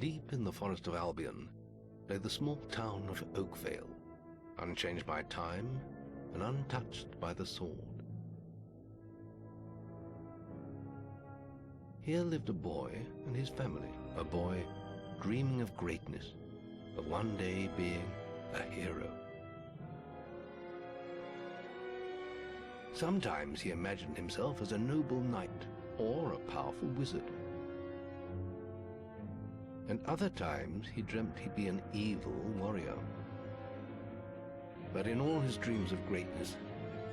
Deep in the forest of Albion lay the small town of Oakvale, unchanged by time and untouched by the sword. Here lived a boy and his family, a boy dreaming of greatness, of one day being a hero. Sometimes he imagined himself as a noble knight or a powerful wizard. And other times he dreamt he'd be an evil warrior. But in all his dreams of greatness,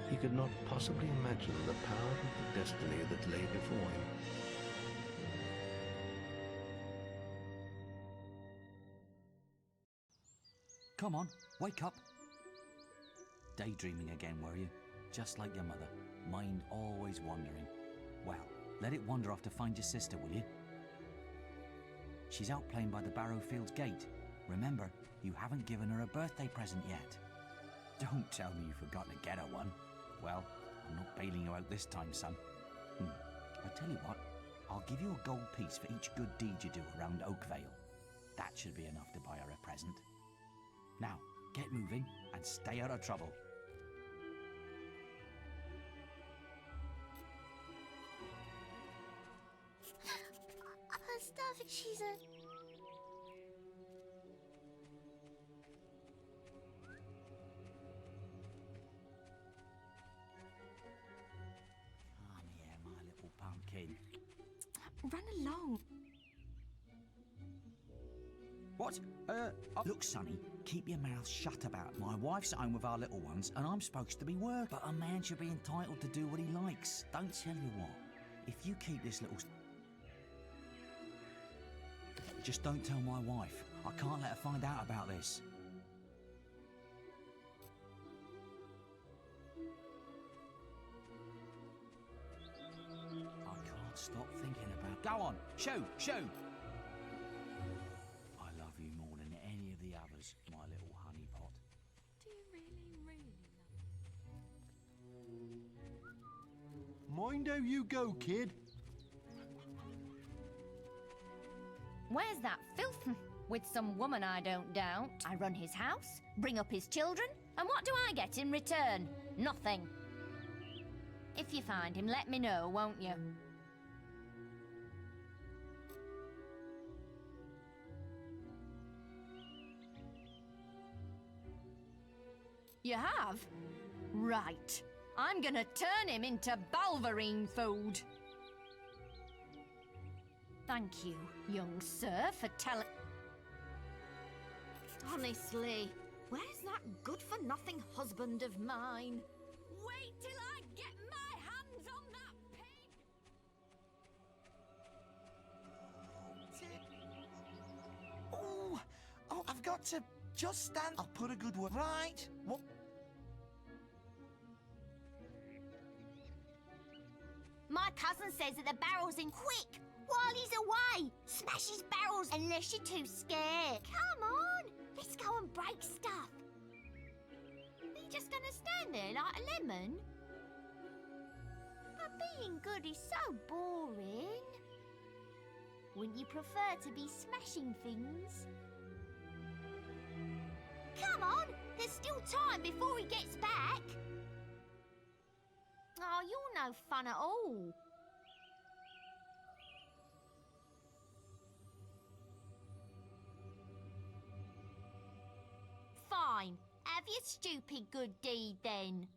he could not possibly imagine the power of the destiny that lay before him. Come on, wake up. Daydreaming again, were you? Just like your mother, mind always wandering. Well, let it wander off to find your sister, will you? She's out playing by the Barrowfields gate. Remember, you haven't given her a birthday present yet. Don't tell me you forgot to get her one. Well, I'm not bailing you out this time, son. I tell you what, I'll give you a gold piece for each good deed you do around Oakvale. That should be enough to buy her a present. Now, get moving and stay out of trouble. Her stuff, she's a... Come here, my little pumpkin. Run along. What? Look, Sonny, keep your mouth shut about it. My wife's at home with our little ones, and I'm supposed to be working. But a man should be entitled to do what he likes. Don't tell you what. If you keep this little... Just don't tell my wife. I can't let her find out about this. I can't stop thinking about... Go on, shoot, shoot! I love you more than any of the others, my little honeypot. Do you really, really love me? Mind how you go, kid. Where's that filth? With some woman, I don't doubt. I run his house, bring up his children, and what do I get in return? Nothing. If you find him, let me know, won't you? You have? Right. I'm gonna turn him into Balverine food. Thank you, young sir, for telling... Honestly, where's that good-for-nothing husband of mine? Wait till I get my hands on that pig! Oh, I've got to just stand. I'll put a good word. Right. What? My cousin says that the barrel's in quick while he's away. Smash his barrels unless you're too scared. Come on, let's go and break stuff. Are you just gonna stand there like a lemon? But being good is so boring. Wouldn't you prefer to be smashing things? Come on, there's still time before he gets back. Oh, you're no fun at all. Fine, have your stupid good deed then.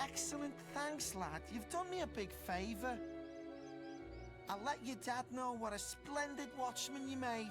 Excellent, thanks, lad. You've done me a big favour. I'll let your dad know what a splendid watchman you made.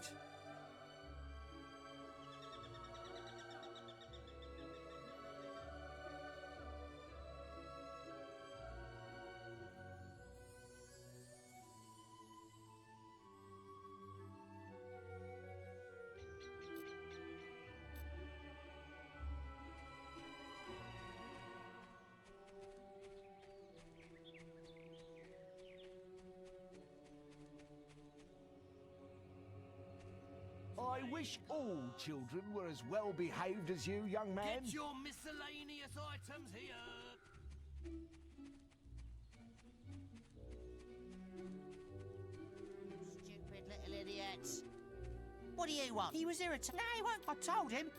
I wish all children were as well behaved as you, young man. Get your miscellaneous items here. Stupid little idiots. What do you want? He was irritated. No, he won't. I told him.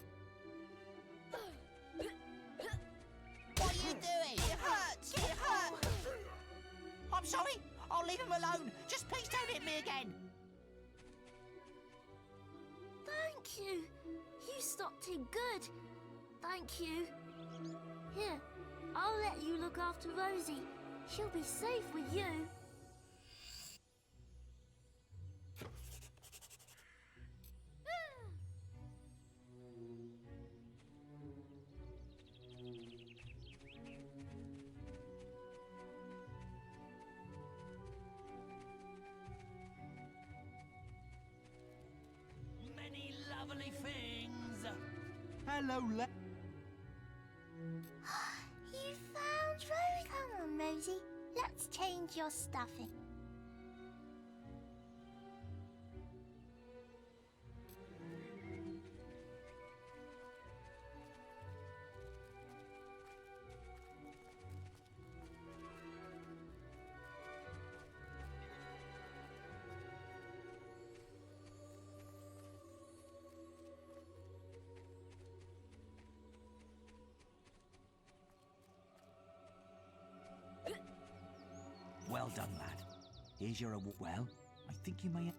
What are you doing? It hurts. It hurts. I'm sorry. I'll leave him alone. Just please don't hit me again. Thank you. You stopped him good. Thank you. Here, I'll let you look after Rosie. She'll be safe with you. Many lovely things. Hello, You found Rosie. Come on, Rosie. Let's change your stuffing. Well done, lad. Here's your award. Well, I think you may...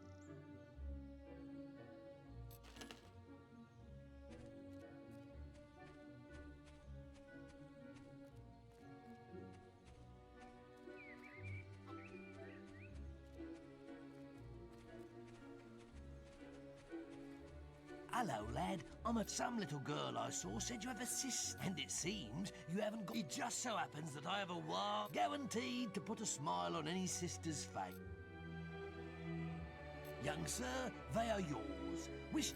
Hello, lad. Some little girl I saw said you have a sister, and it seems you haven't got... It just so happens that I have a wild guaranteed to put a smile on any sister's face. Young sir, they are yours. Wish...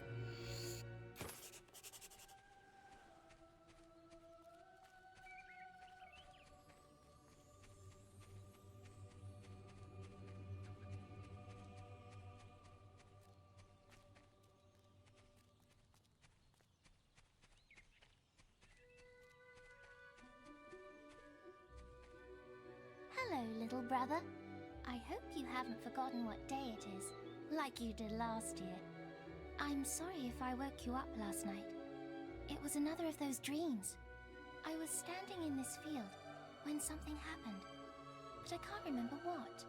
Hello, little brother. I hope you haven't forgotten what day it is, like you did last year. I'm sorry if I woke you up last night. It was another of those dreams. I was standing in this field when something happened, but I can't remember what.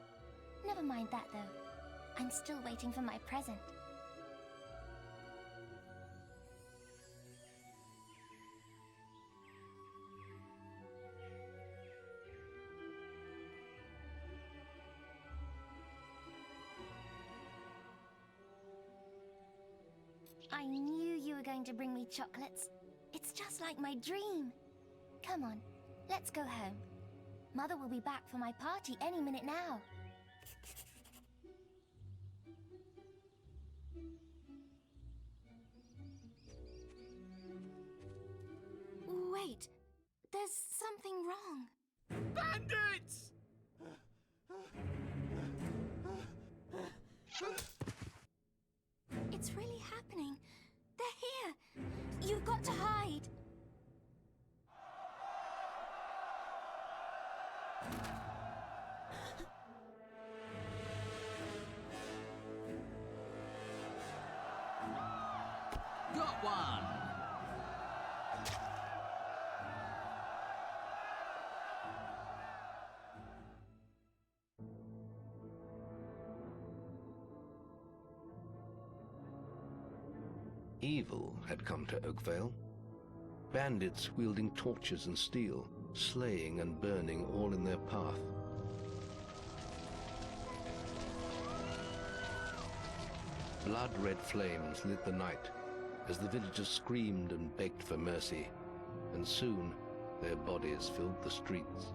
Never mind that, though. I'm still waiting for my present. I knew you were going to bring me chocolates. It's just like my dream. Come on, let's go home. Mother will be back for my party any minute now. Wait, there's something wrong. Bandits! It's really happening. They're here. You've got to hide. Got one! Evil had come to Oakvale. Bandits wielding torches and steel, slaying and burning all in their path. Blood-red flames lit the night as the villagers screamed and begged for mercy, and soon their bodies filled the streets.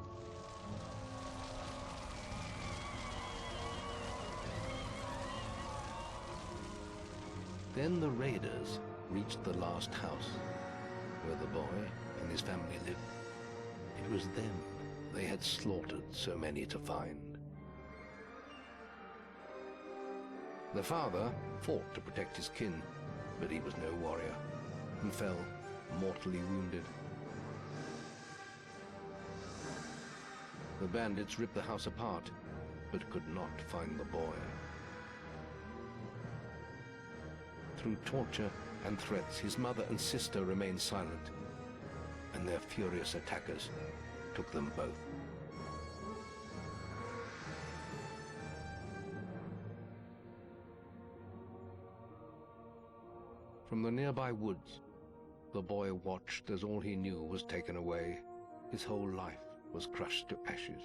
Then the raiders reached the last house, where the boy and his family lived. It was them they had slaughtered so many to find. The father fought to protect his kin, But he was no warrior, and fell mortally wounded. The bandits ripped the house apart, but could not find the boy. Through torture and threats, his mother and sister remained silent, and their furious attackers took them both. From the nearby woods, the boy watched as all he knew was taken away. His whole life was crushed to ashes.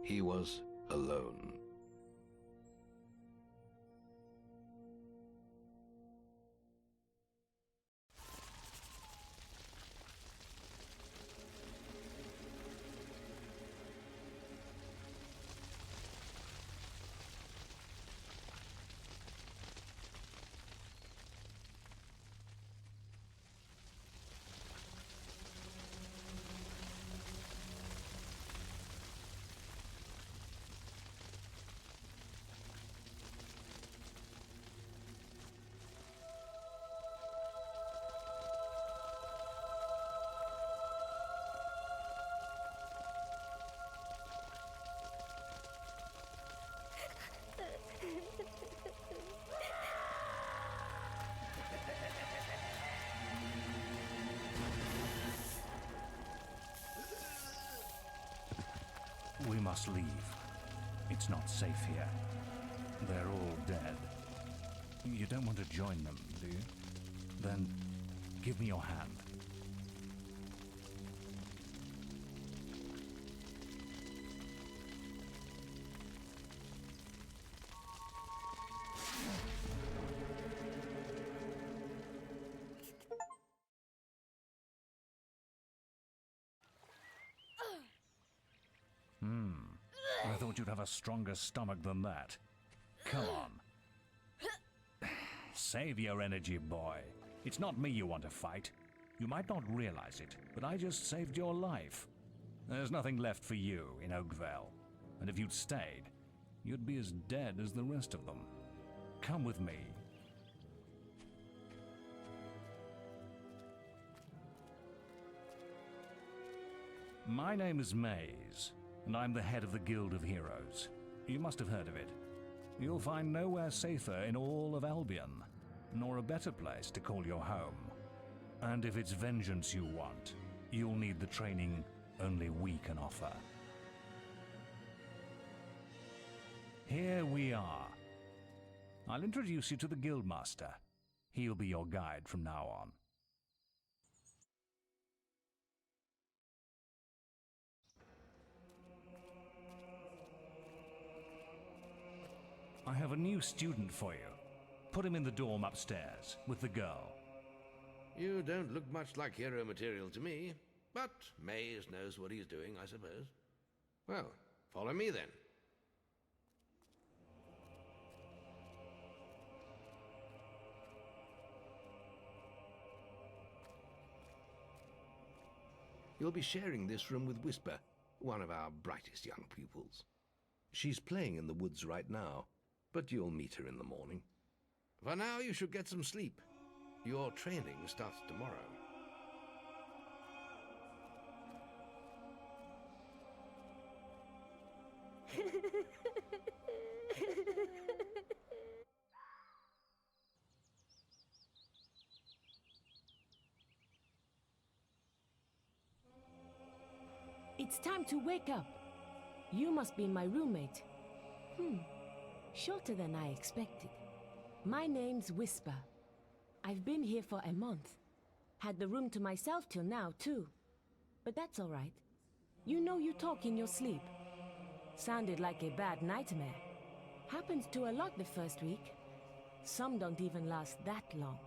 He was alone. We must leave. It's not safe here. They're all dead. You don't want to join them, do you? Then give me your hand. I thought you'd have a stronger stomach than that. Come on. Save your energy, boy. It's not me you want to fight. You might not realize it, but I just saved your life. There's nothing left for you in Oakvale. And if you'd stayed, you'd be as dead as the rest of them. Come with me. My name is Maze, and I'm the head of the Guild of Heroes. You must have heard of it. You'll find nowhere safer in all of Albion, nor a better place to call your home. And if it's vengeance you want, you'll need the training only we can offer. Here we are. I'll introduce you to the Guildmaster. He'll be your guide from now on. I have a new student for you. Put him in the dorm upstairs, with the girl. You don't look much like hero material to me, but Maze knows what he's doing, I suppose. Well, follow me then. You'll be sharing this room with Whisper, one of our brightest young pupils. She's playing in the woods right now, but you'll meet her in the morning. For now, you should get some sleep. Your training starts tomorrow. It's time to wake up. You must be my roommate. Shorter than I expected. My name's Whisper. I've been here for a month. Had the room to myself till now, too. But that's all right. You know you talk in your sleep. Sounded like a bad nightmare. Happens to a lot the first week. Some don't even last that long.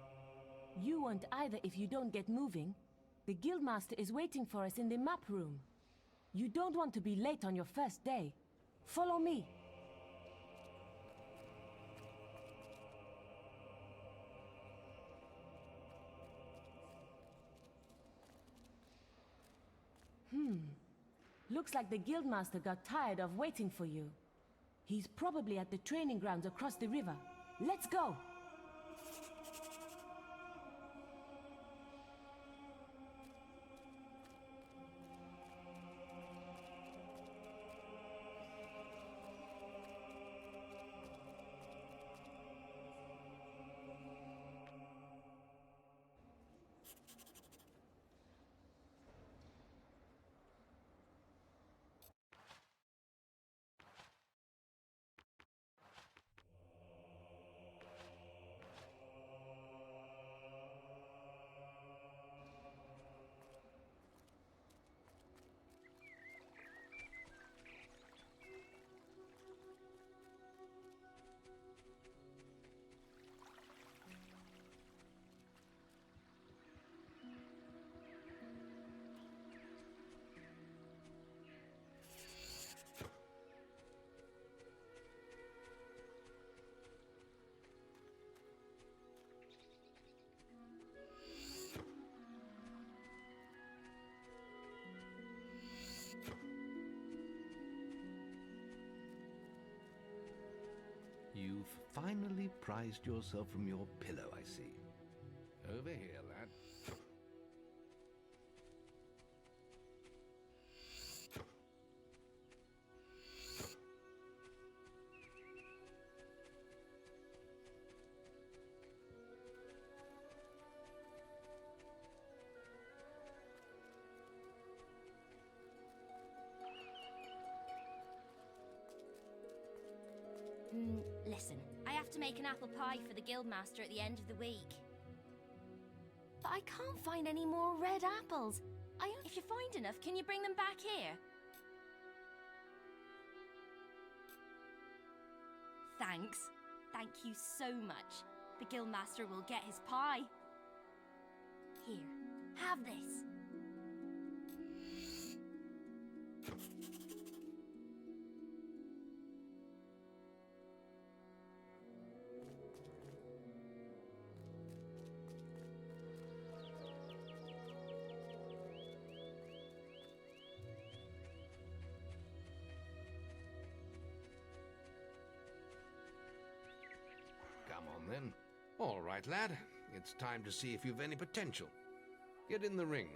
You won't either if you don't get moving. The Guildmaster is waiting for us in the map room. You don't want to be late on your first day. Follow me. Looks like the Guildmaster got tired of waiting for you. He's probably at the training grounds across the river. Let's go! finally prized yourself from your pillow, I see. Over here, lad. Listen, I have to make an apple pie for the guildmaster at the end of the week. But I can't find any more red apples. If you find enough, can you bring them back here? Thanks. Thank you so much. The guildmaster will get his pie. Here, have this. Come on, then. All right, lad. It's time to see if you've any potential. Get in the ring.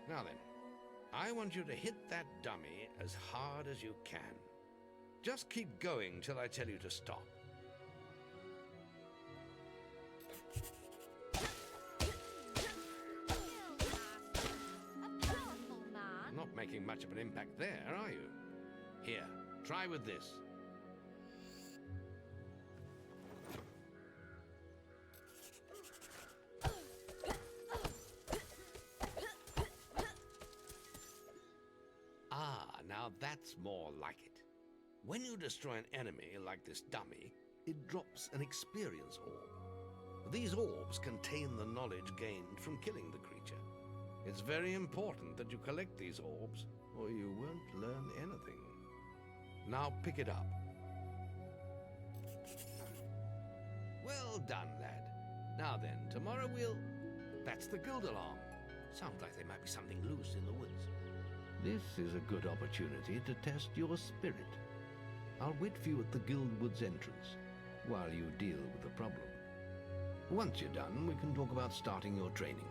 Now then, I want you to hit that dummy as hard as you can. Just keep going till I tell you to stop. A powerful man. Not making much of an impact there, are you? Here, try with this. Now that's more like it. When you destroy an enemy like this dummy, it drops an experience orb. These orbs contain the knowledge gained from killing the creature. It's very important that you collect these orbs, or you won't learn anything. Now pick it up. Well done, lad. Now then, tomorrow we'll... That's the guild alarm. Sounds like there might be something loose in the woods. This is a good opportunity to test your spirit. I'll wait for you at the guild woods entrance while you deal with the problem. Once you're done, we can talk about starting your training.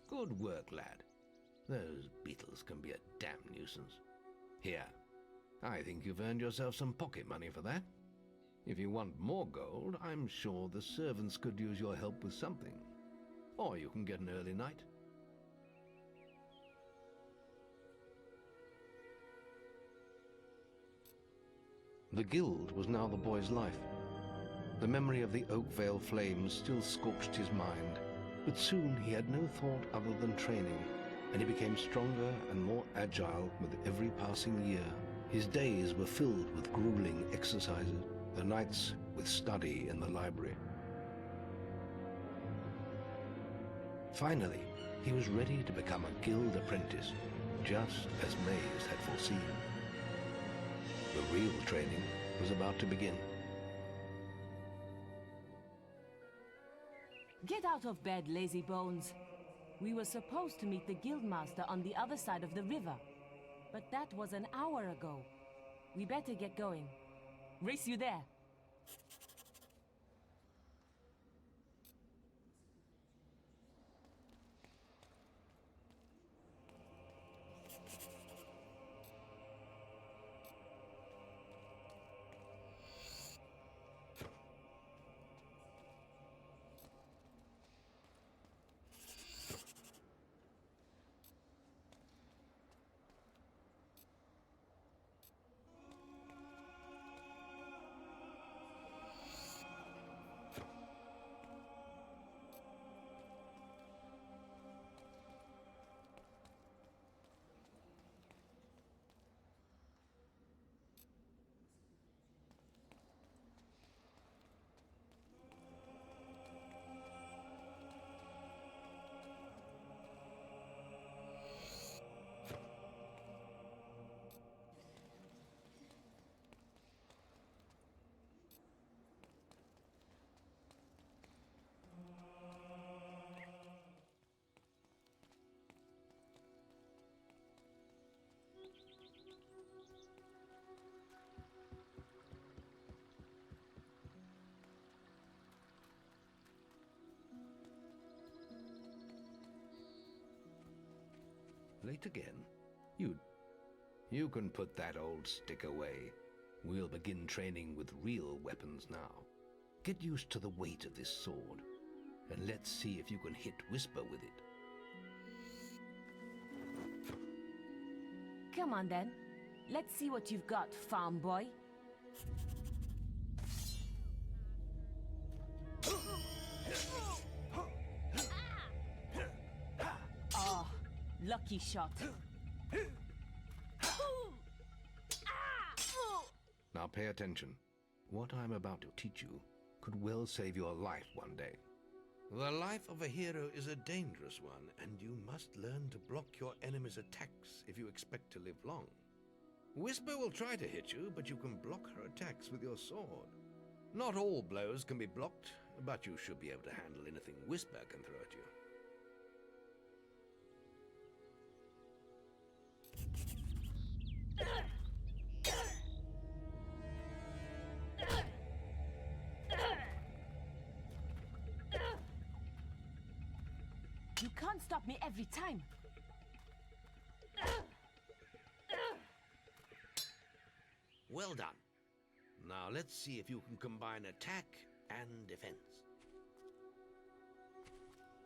Good work, lad. Those beetles can be a damn nuisance. Here, I think you've earned yourself some pocket money for that. If you want more gold, I'm sure the servants could use your help with something. Or you can get an early night. The guild was now the boy's life. The memory of the Oakvale flames still scorched his mind, but soon he had no thought other than training, and he became stronger and more agile with every passing year. His days were filled with grueling exercises, the nights with study in the library. Finally, he was ready to become a guild apprentice. just as Maze had foreseen. The real training was about to begin. Get out of bed, lazy bones. We were supposed to meet the guildmaster on the other side of the river. But that was an hour ago. We better get going. Race you there. Late again? You can put that old stick away. We'll begin training with real weapons now. Get used to the weight of this sword, and let's see if you can hit Whisper with it. Come on then. Let's see what you've got, farm boy. Oh, lucky shot. Now pay attention. What I'm about to teach you could well save your life one day. The life of a hero is a dangerous one, and you must learn to block your enemy's attacks if you expect to live long. Whisper will try to hit you, but you can block her attacks with your sword. Not all blows can be blocked, but you should be able to handle anything Whisper can throw at you. You can't stop me every time. Well done. Now let's see if you can combine attack and defense.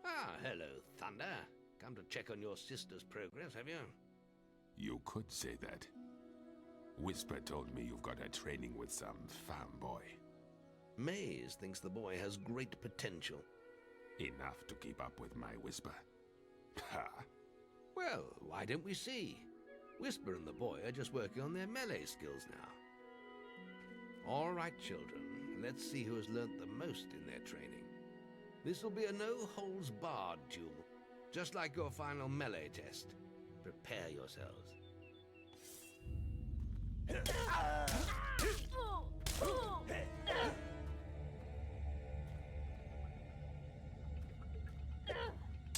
Ah, hello, Thunder. Come to check on your sister's progress, have you? You could say that. Whisper told me you've got her training with some farm boy. Maze thinks the boy has great potential. Enough to keep up with my Whisper. Ha! Well, why don't we see? Whisper and the boy are just working on their melee skills now. All right, children, let's see who has learnt the most in their training. This will be a no-holds-barred duel, just like your final melee test. Prepare yourselves.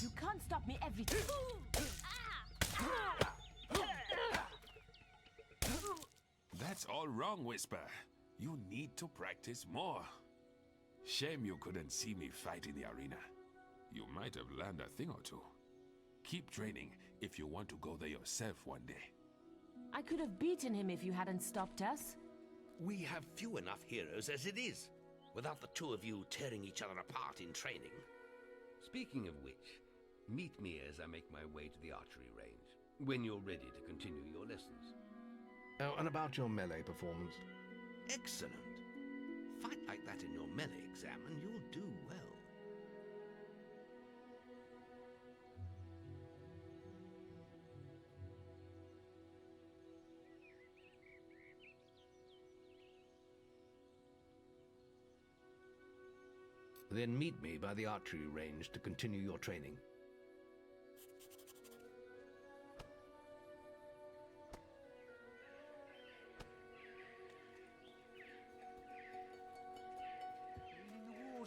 You can't stop me every time. That's all wrong, Whisper. You need to practice more. Shame you couldn't see me fight in the arena. You might have learned a thing or two. Keep training if you want to go there yourself one day. I could have beaten him if you hadn't stopped us. We have few enough heroes as it is, without the two of you tearing each other apart in training. Speaking of which, meet me as I make my way to the archery range, when you're ready to continue your lessons. Oh, and about your melee performance? Excellent. Fight like that in your melee exam and you'll do well. Then meet me by the archery range to continue your training.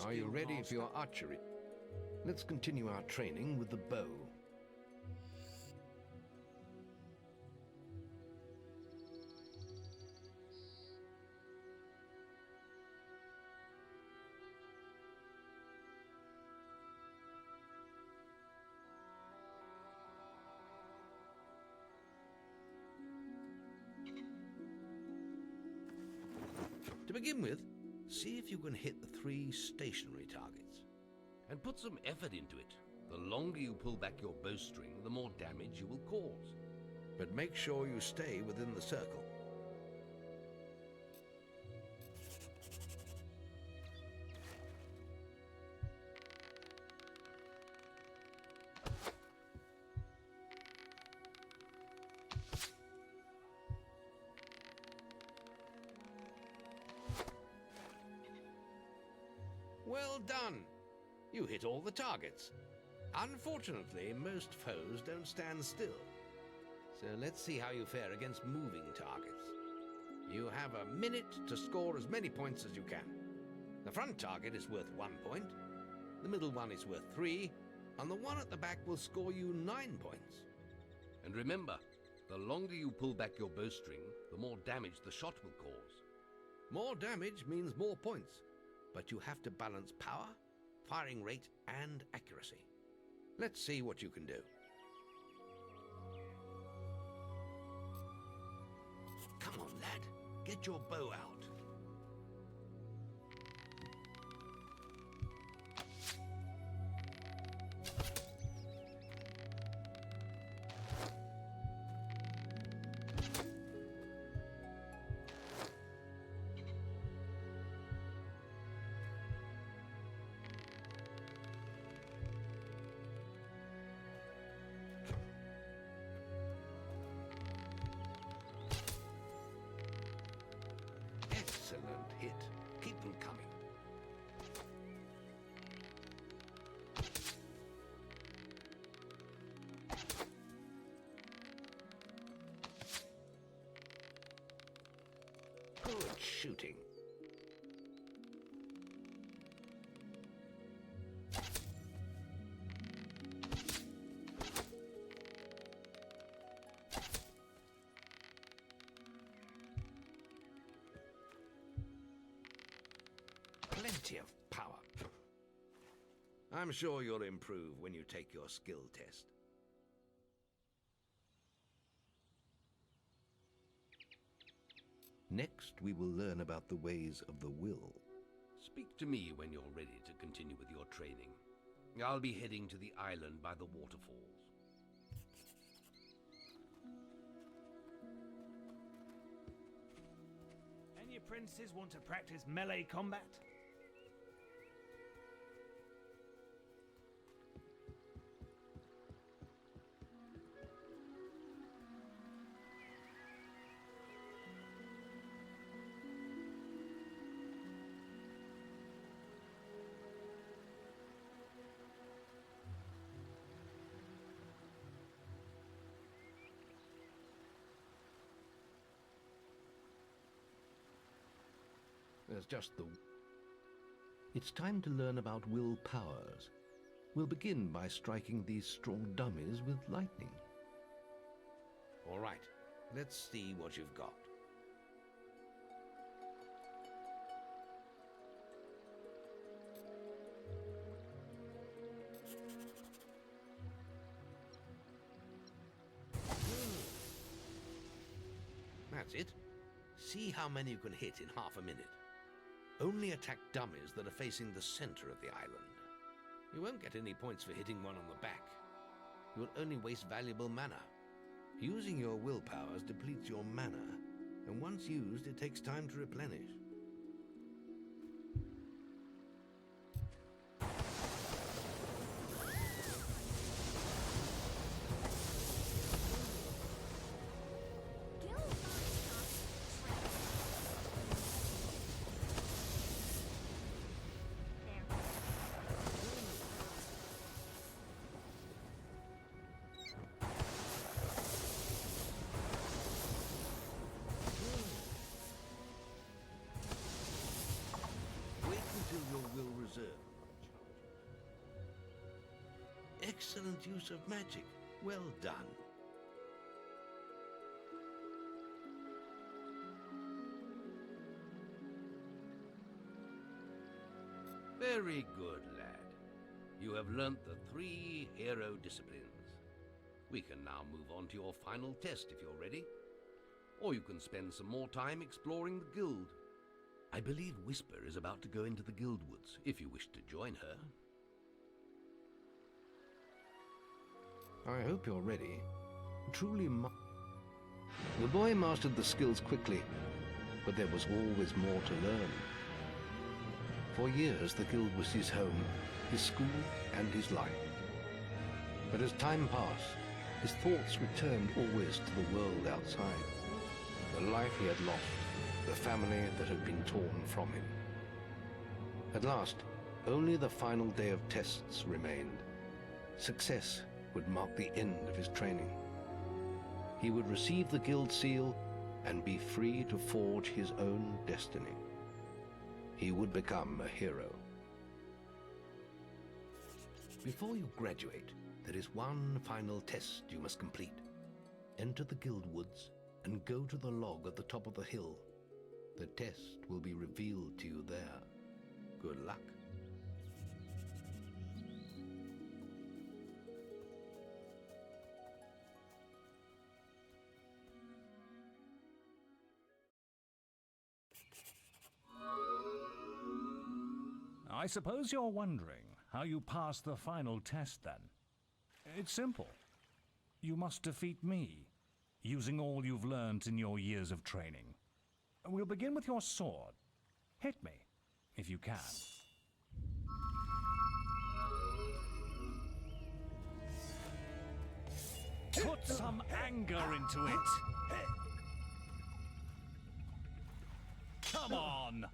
Are you ready for your archery? Let's continue our training with the bow. To begin with, see if you can hit the 3 stationary targets. And put some effort into it. The longer you pull back your bowstring, the more damage you will cause. But make sure you stay within the circle. Well done! You hit all the targets. Unfortunately, most foes don't stand still. So let's see how you fare against moving targets. You have a minute to score as many points as you can. The front target is worth 1 point, the middle one is worth 3, and the one at the back will score you 9 points. And remember, the longer you pull back your bowstring, the more damage the shot will cause. More damage means more points, but you have to balance power, firing rate, and accuracy. Let's see what you can do. Come on, lad. Get your bow out. Excellent hit. Keep them coming. Good shooting. Plenty of power. I'm sure you'll improve when you take your skill test. Next, we will learn about the ways of the will. Speak to me when you're ready to continue with your training. I'll be heading to the island by the waterfalls. Any apprentices want to practice melee combat? There's just the... It's time to learn about will powers. We'll begin by striking these strong dummies with lightning. All right, let's see what you've got. That's it. See how many you can hit in half a minute. Only attack dummies that are facing the center of the island. You won't get any points for hitting one on the back. You'll only waste valuable mana. Using your willpowers depletes your mana, and once used, it takes time to replenish. excellent use of magic. Well done. Very good, lad. You have learnt the 3 hero disciplines. We can now move on to your final test if you're ready. Or you can spend some more time exploring the guild. I believe Whisper is about to go into the guild woods, if you wish to join her. I hope you're ready. Truly, the boy mastered the skills quickly, but there was always more to learn. For years, the guild was his home, his school, and his life. But as time passed, his thoughts returned always to the world outside. The life he had lost, the family that had been torn from him. At last, only the final day of tests remained. Success would mark the end of his training. He would receive the guild seal and be free to forge his own destiny. He would become a hero. Before you graduate, there is one final test you must complete. Enter the guild woods and go to the log at the top of the hill. The test will be revealed to you there. Good luck. I suppose you're wondering how you pass the final test, then. It's simple. You must defeat me, using all you've learned in your years of training. We'll begin with your sword. Hit me, if you can. Put some anger into it. Come on!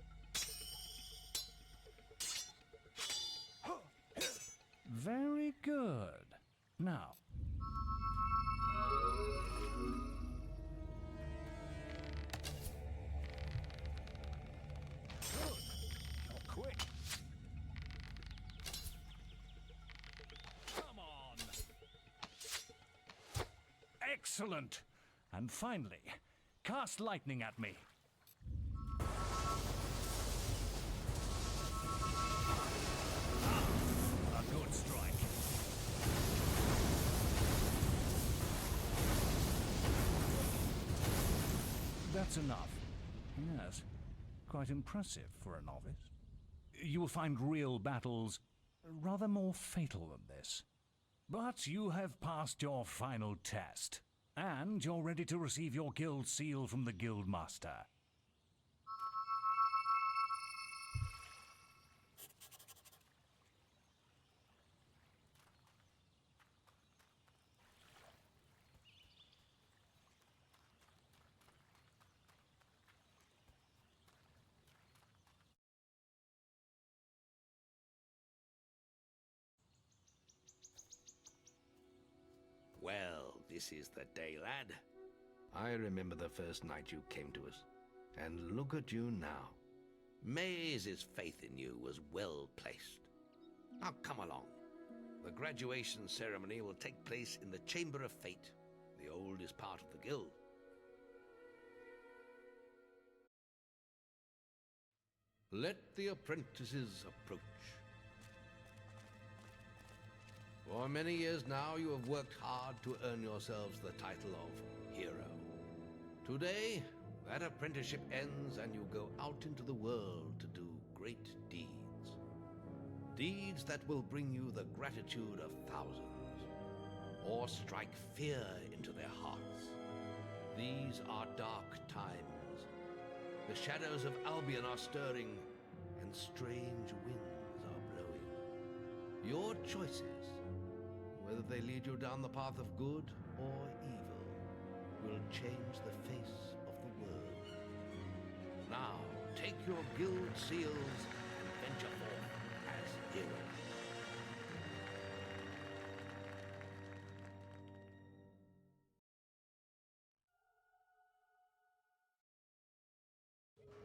Very good. Now. Good. You're quick. Come on. Excellent. And finally, cast lightning at me. That's enough. Yes, quite impressive for a novice. You will find real battles rather more fatal than this. But you have passed your final test, and you're ready to receive your guild seal from the guild master. Well, this is the day, lad. I remember the first night you came to us. And look at you now. Maze's faith in you was well placed. Now come along. The graduation ceremony will take place in the Chamber of Fate, the oldest part of the guild. Let the apprentices approach. For many years now, you have worked hard to earn yourselves the title of hero. Today, that apprenticeship ends and you go out into the world to do great deeds. Deeds that will bring you the gratitude of thousands, or strike fear into their hearts. These are dark times. The shadows of Albion are stirring, and strange winds are blowing. Your choices, whether they lead you down the path of good or evil, will change the face of the world. Now, take your guild seals and venture forth as heroes.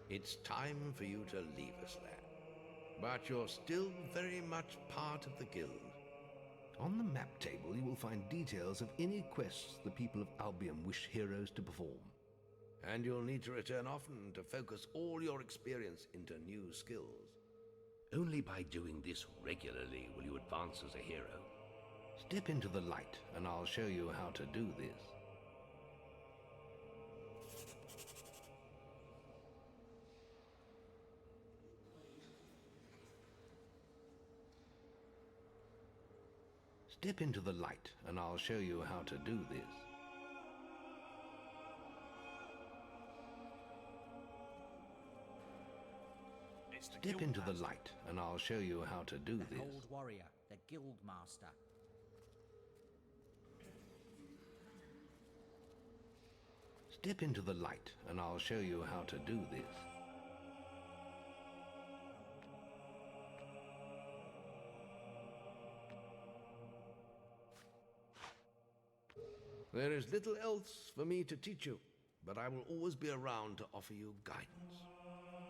It's time for you to leave us, lad. But you're still very much part of the guild. On the map table, you will find details of any quests the people of Albion wish heroes to perform. And you'll need to return often to focus all your experience into new skills. Only by doing this regularly will you advance as a hero. Step into the light, and I'll show you how to do this. Step into the light, and I'll show you how to do this. Step into the light, and I'll show you how to do this. Old warrior, the guild master. Step into the light, and I'll show you how to do this. There is little else for me to teach you, but I will always be around to offer you guidance.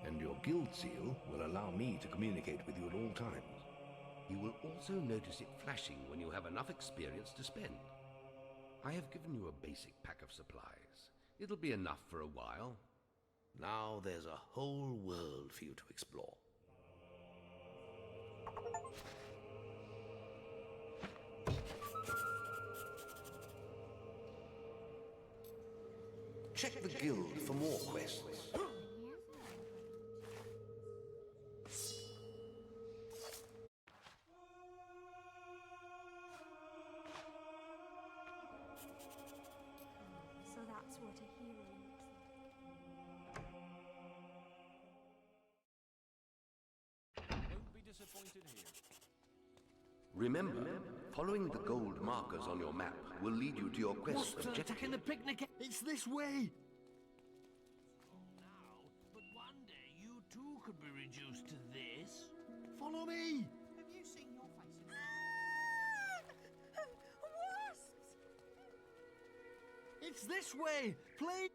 And your guild seal will allow me to communicate with you at all times. You will also notice it flashing when you have enough experience to spend. I have given you a basic pack of supplies. It'll be enough for a while. Now there's a whole world for you to explore. Check the guild for more quests. So that's what a hero looks like. Won't be disappointed here. Remember, following the gold markers on your map will lead you to your quest objective. Taking the picnic. It's this way. Now, but one day you too could be reduced to this. Follow me. Have you seen your face? Wasps! It's this way. Please.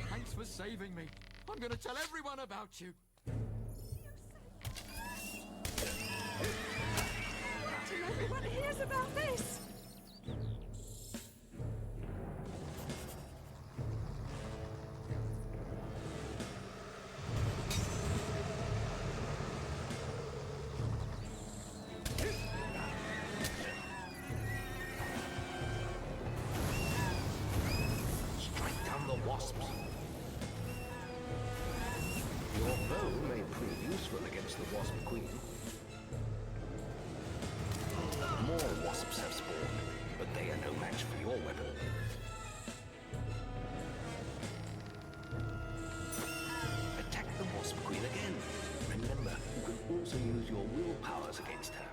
Thanks for saving me. I'm going to tell everyone about you. Till everyone hears about this! Strike down the wasps. Your bow may prove useful against the wasp queen. More wasps have spawned, but they are no match for your weapon. Attack the wasp queen again. Remember, you can also use your will powers against her.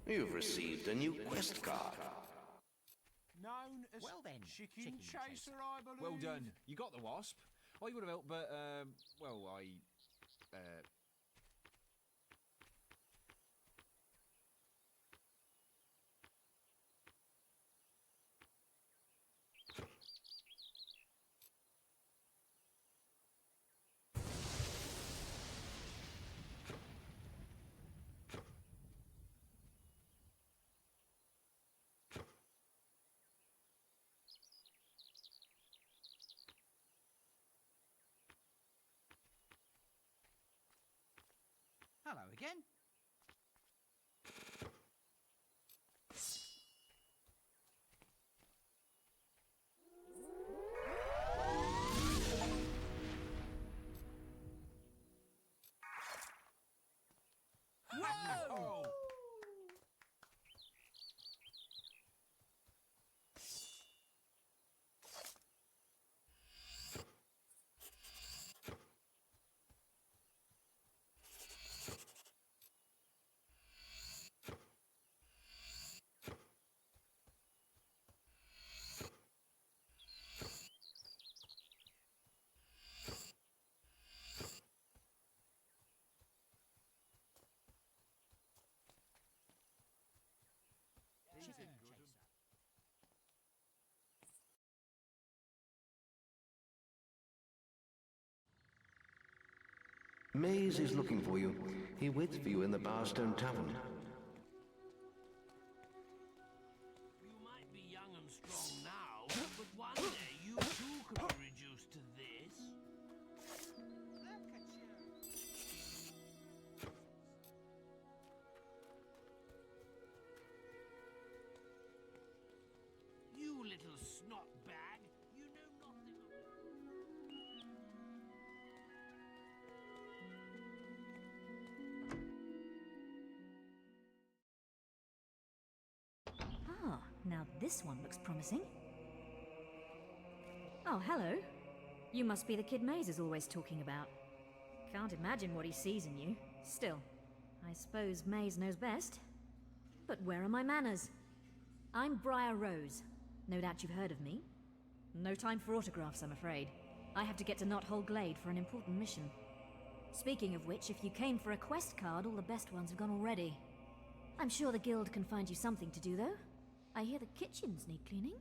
You've received a new quest card. Known as Well then, Chicken Chicken Chaser, Chaser. I believe. Well done. You got the wasp. I would have helped, but, well, Hello again. Maze is looking for you. He waits for you in the Bowerstone Tavern. You might be young and strong now, but one day you too could be reduced to this. Look at you. You little snot bag. You know nothing of... Ah, now this one looks promising. Oh, hello. You must be the kid Maze is always talking about. Can't imagine what he sees in you. Still, I suppose Maze knows best. But where are my manners? I'm Briar Rose. No doubt you've heard of me. No time for autographs, I'm afraid. I have to get to Knothole Glade for an important mission. Speaking of which, if you came for a quest card, all the best ones have gone already. I'm sure the guild can find you something to do, though. I hear the kitchens need cleaning.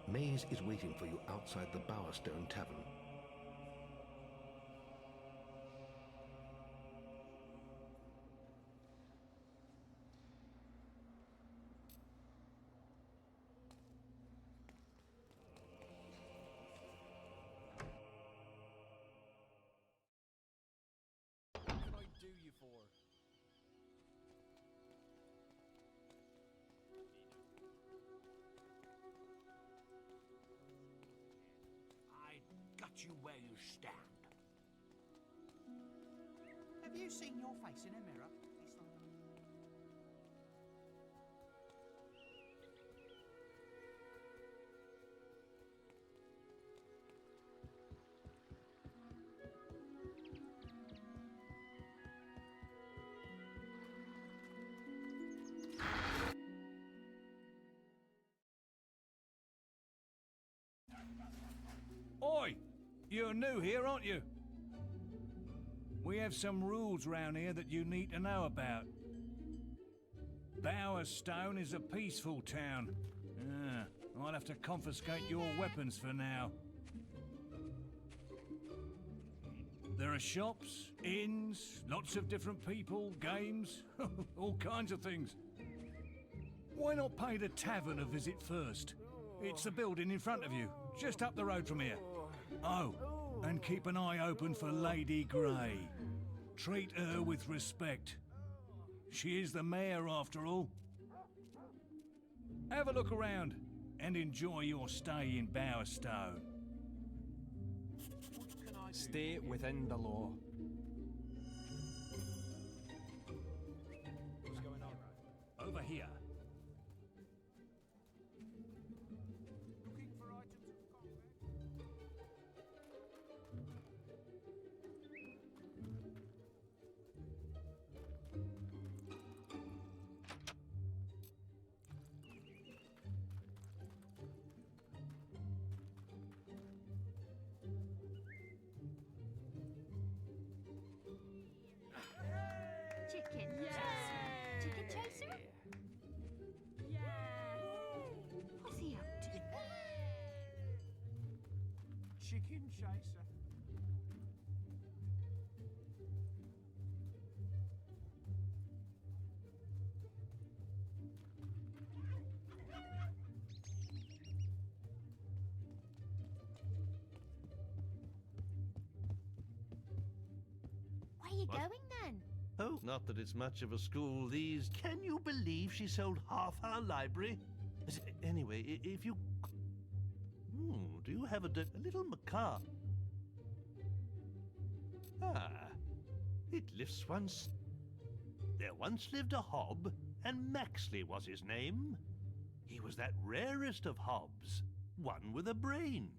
Maze is waiting for you outside the Bowerstone Tavern. What can I do you for? I got you where you stand. Have you seen your face in a mirror? Oi! You're new here, aren't you? We have some rules round here that you need to know about. Bowerstone is a peaceful town. I'll have to confiscate your weapons for now. There are shops, inns, lots of different people, games, all kinds of things. Why not pay the tavern a visit first? It's the building in front of you, just up the road from here. Oh, and keep an eye open for Lady Grey. Treat her with respect. She is the mayor, after all. Have a look around and enjoy your stay in Bowerstone. Stay within the law. What's going on? Over here. Looking for items of combat? Chicken chaser. Chicken chaser? What's he up to? Chicken chaser. Where you going then? Oh, not that it's much of a school these... Can you believe she sold half our library? Anyway, if you... do you have a little macabre? Ah, It lifts once. There once lived a hob, and Maxley was his name. He was that rarest of hobs, one with a brain.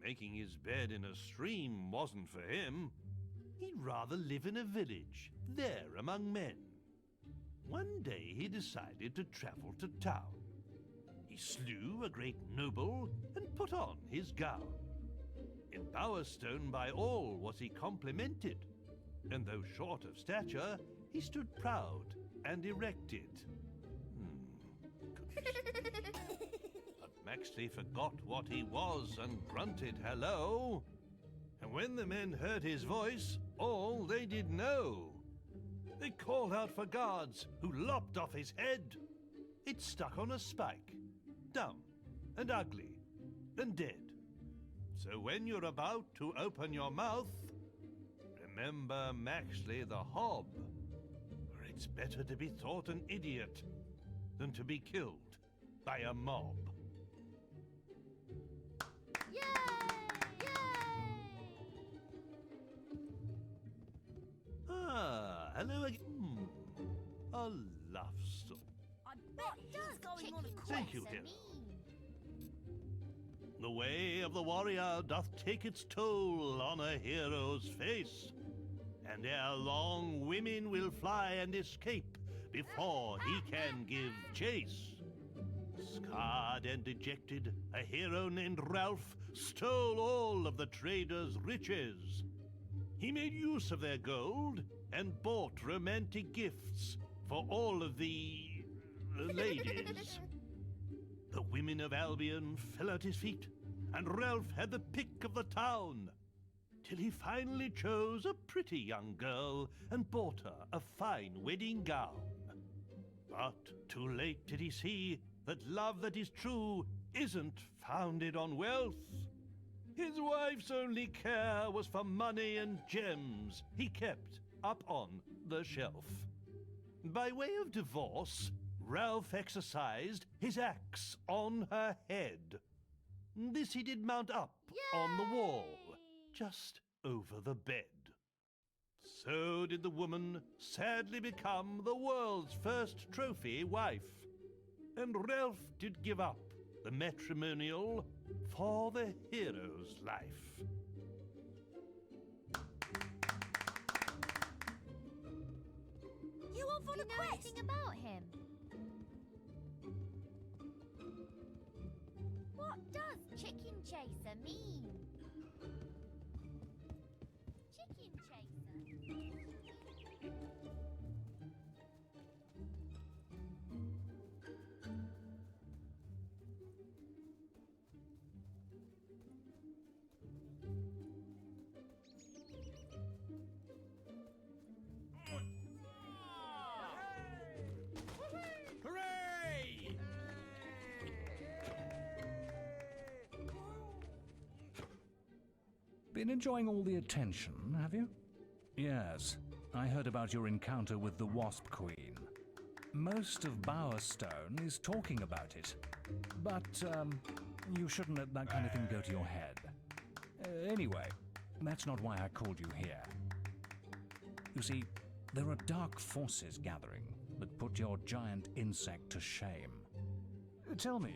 Making his bed in a stream wasn't for him. He'd rather live in a village, there among men. One day he decided to travel to town. He slew a great noble and put on his gown. In Bowerstone by all was he complimented, and though short of stature, he stood proud and erected. But Maxley forgot what he was and grunted hello. And when the men heard his voice, all they did know. They called out for guards, who lopped off his head. It stuck on a spike, dumb and ugly and dead. So when you're about to open your mouth, remember Maxley the Hob, for it's better to be thought an idiot than to be killed by a mob. Yay! Ah, hello again. A love story. I bet he's going on a quest. Thank you, hero. The way of the warrior doth take its toll on a hero's face, and ere long women will fly and escape before he can give chase. Scarred and dejected, a hero named Ralph stole all of the traders' riches. He made use of their gold and bought romantic gifts for all of the ladies. The women of Albion fell at his feet, and Ralph had the pick of the town, till he finally chose a pretty young girl and bought her a fine wedding gown. But too late did he see that love that is true isn't founded on wealth. His wife's only care was for money and gems he kept up on the shelf. By way of divorce, Ralph exercised his axe on her head. This he did mount up on the wall, just over the bed. So did the woman sadly become the world's first trophy wife. And Ralph did give up the matrimonial for the hero's life. You off on a quest? Anything about him? What does chicken chaser mean? Chicken chaser? Hooray! Been enjoying all the attention, have you? Yes, I heard about your encounter with the Wasp Queen. Most of Bowerstone is talking about it. But, you shouldn't let that kind of thing go to your head. Anyway, that's not why I called you here. You see, there are dark forces gathering that put your giant insect to shame. Tell me,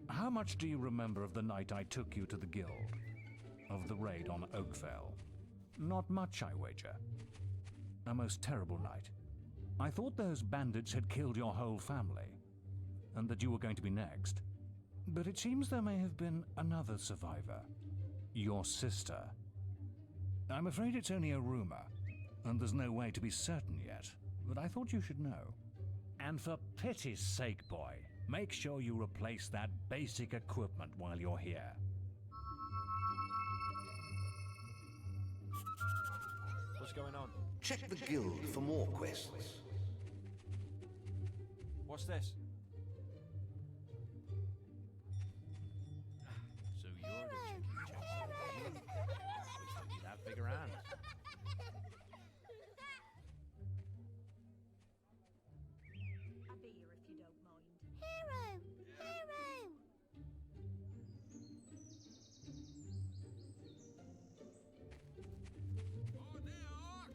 how much do you remember of the night I took you to the guild? Of the raid on Oakvale? Not much, I wager. A most terrible night. I thought those bandits had killed your whole family, and that you were going to be next. But it seems there may have been another survivor. Your sister. I'm afraid it's only a rumor, and there's no way to be certain yet, but I thought you should know. And for pity's sake, boy, make sure you replace that basic equipment while you're here. What's going on? Check the guild for more quests. What's this? So you're the chicken chaser. You'd have bigger hands. I'll be here if you don't mind. Hero! Hero! Oh, there are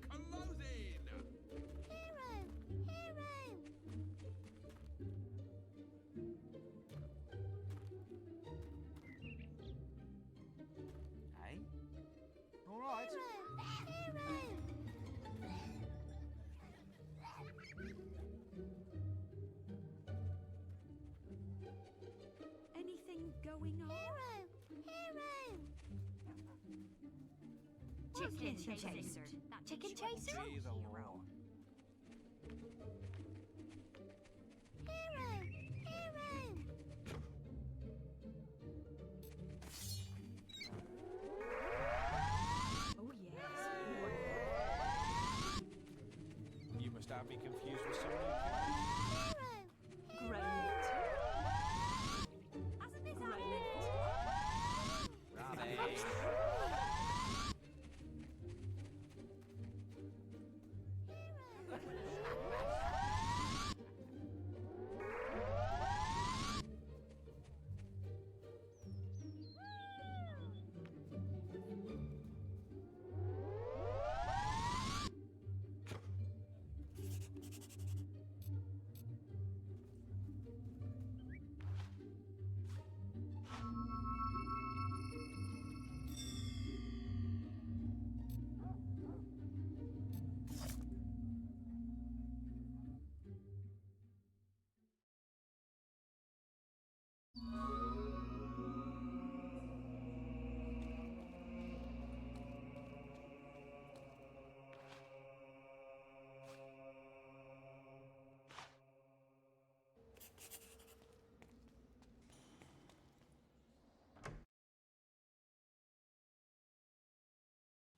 going on? Hero! Chicken chaser. Chicken chaser? Hero! Oh, yes. You must have me confused with someone who Great. Hasn't this happened before? Rubbish.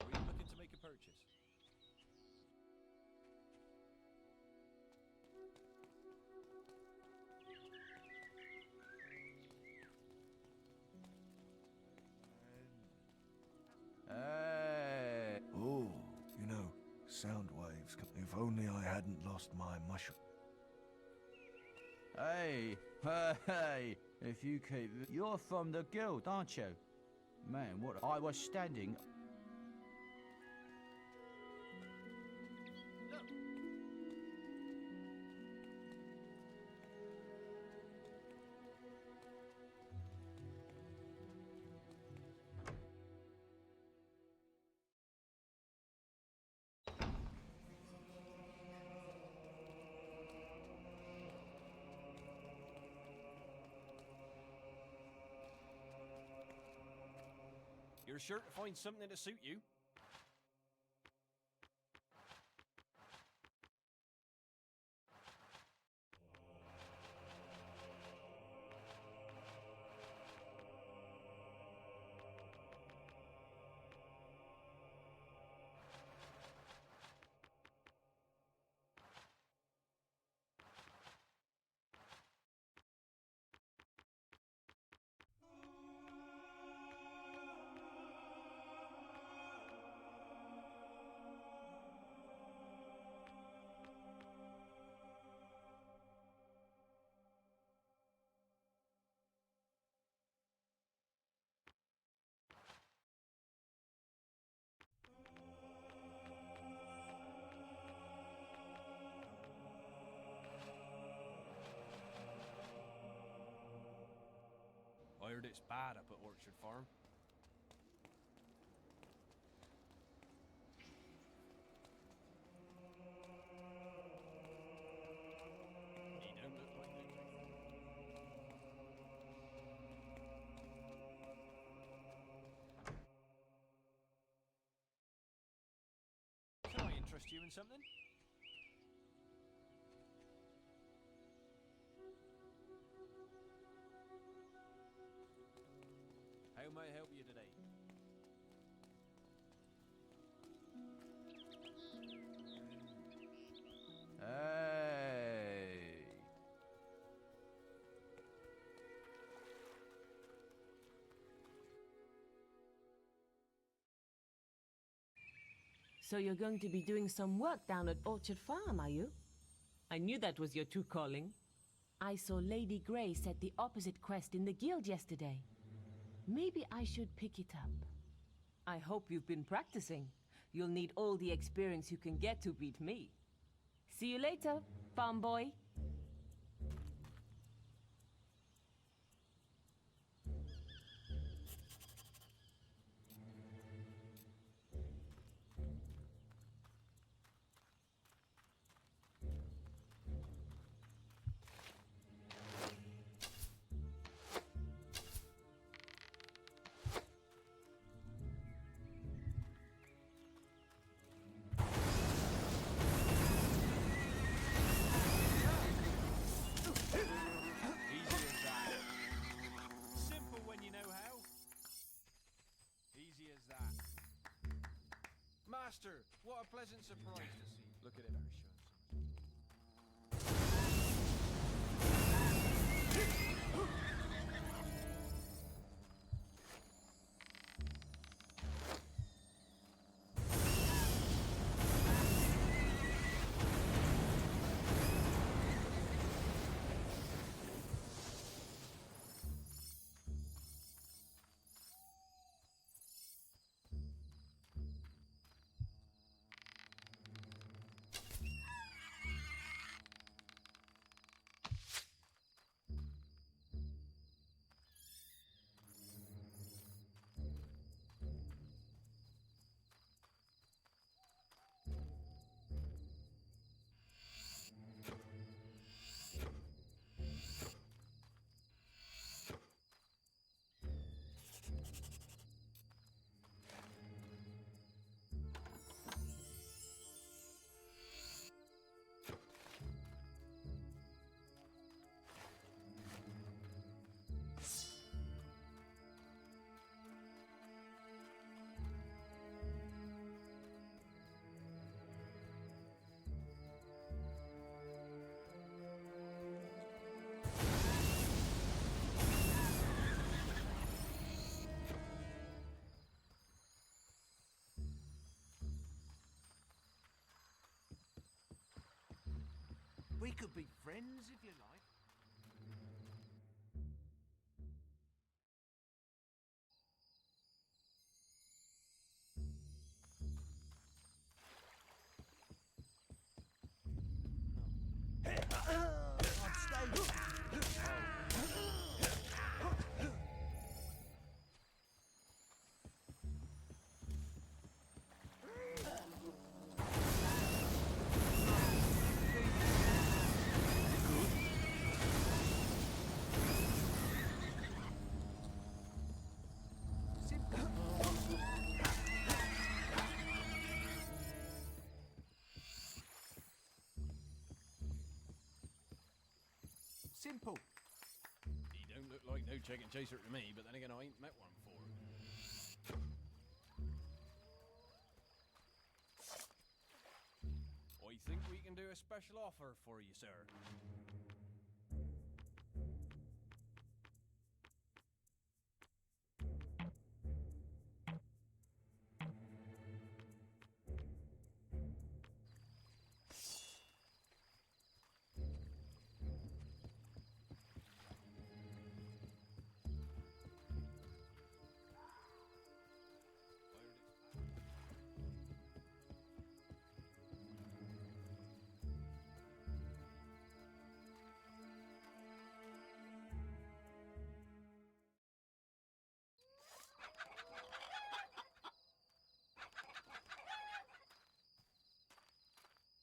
Are you looking to make a purchase? Hey! Oh, you know, sound waves. If only I hadn't lost my mushroom. Hey, hey, if you keep... You're from the guild, aren't you? Man, what... I was standing... You're sure to find something to suit you? I heard it's bad up at Orchard Farm. He don't look like the Can I interest you in something? How may I help you today? Hey! So you're going to be doing some work down at Orchard Farm, are you? I knew that was your true calling. I saw Lady Grey set the opposite quest in the guild yesterday. Maybe I should pick it up. I hope you've been practicing. You'll need all the experience you can get to beat me. See you later, farm boy. What a pleasant surprise to see. Look at it, very sure. We could be friends if you like. Simple. He don't look like no chicken chaser to me, but then again, I ain't met one before. I think we can do a special offer for you, sir.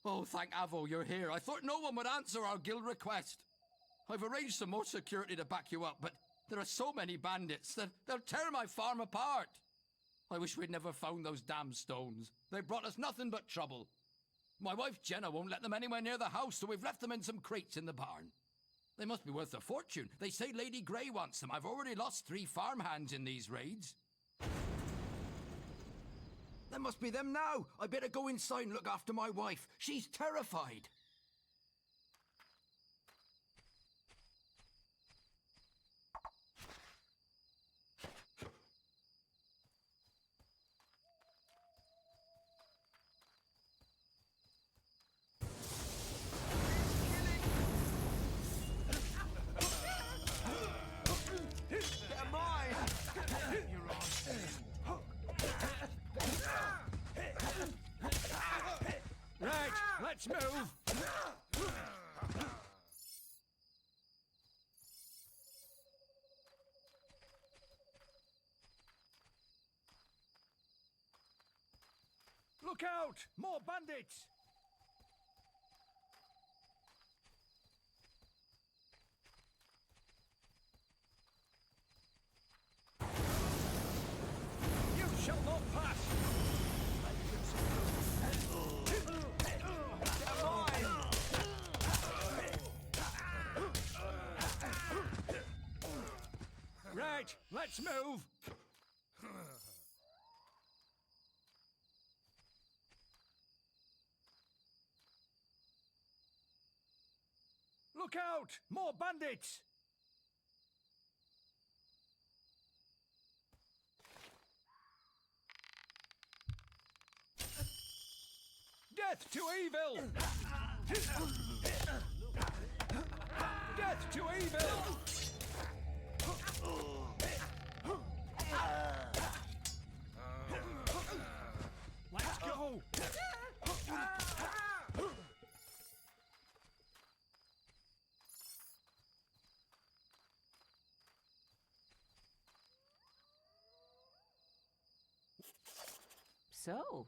Oh, thank Avo you're here. I thought no one would answer our guild request. I've arranged some more security to back you up, but there are so many bandits that they'll tear my farm apart. I wish we'd never found those damn stones. They brought us nothing but trouble. My wife Jenna won't let them anywhere near the house, so we've left them in some crates in the barn. They must be worth a fortune. They say Lady Grey wants them. I've already lost 3 farmhands in these raids. That must be them now. I better go inside and look after my wife. She's terrified. They're mine! You're on. Right, let's move. Look out! More bandits! You shall not pass! Right, let's move! Look out! More bandits! Death to evil! Death to evil! Let's go! So,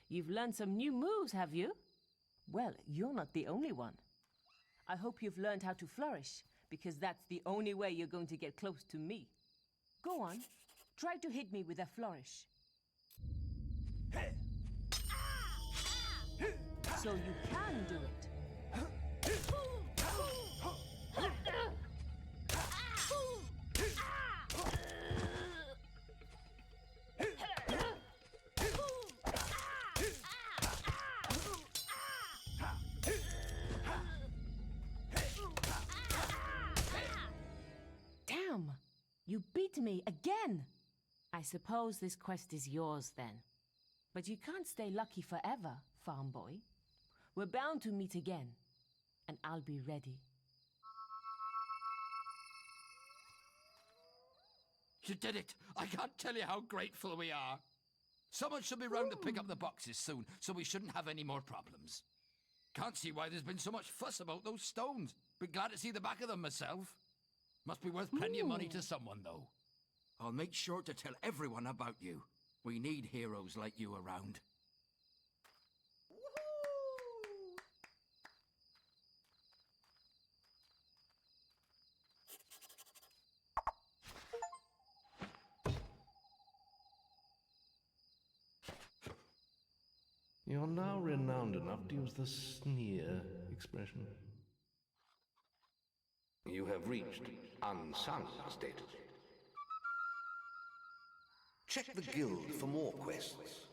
you've learned some new moves, have you? Well, you're not the only one. I hope you've learned how to flourish, because that's the only way you're going to get close to me. Go on, try to hit me with a flourish. So you can do it. Damn! You beat me again! I suppose this quest is yours then. But you can't stay lucky forever, farm boy. We're bound to meet again, and I'll be ready. You did it! I can't tell you how grateful we are. Someone should be round to pick up the boxes soon, so we shouldn't have any more problems. Can't see why there's been so much fuss about those stones. Be glad to see the back of them myself. Must be worth plenty of money to someone, though. I'll make sure to tell everyone about you. We need heroes like you around. You're now renowned enough to use the sneer expression. You have reached unsung status. Check the guild for more quests.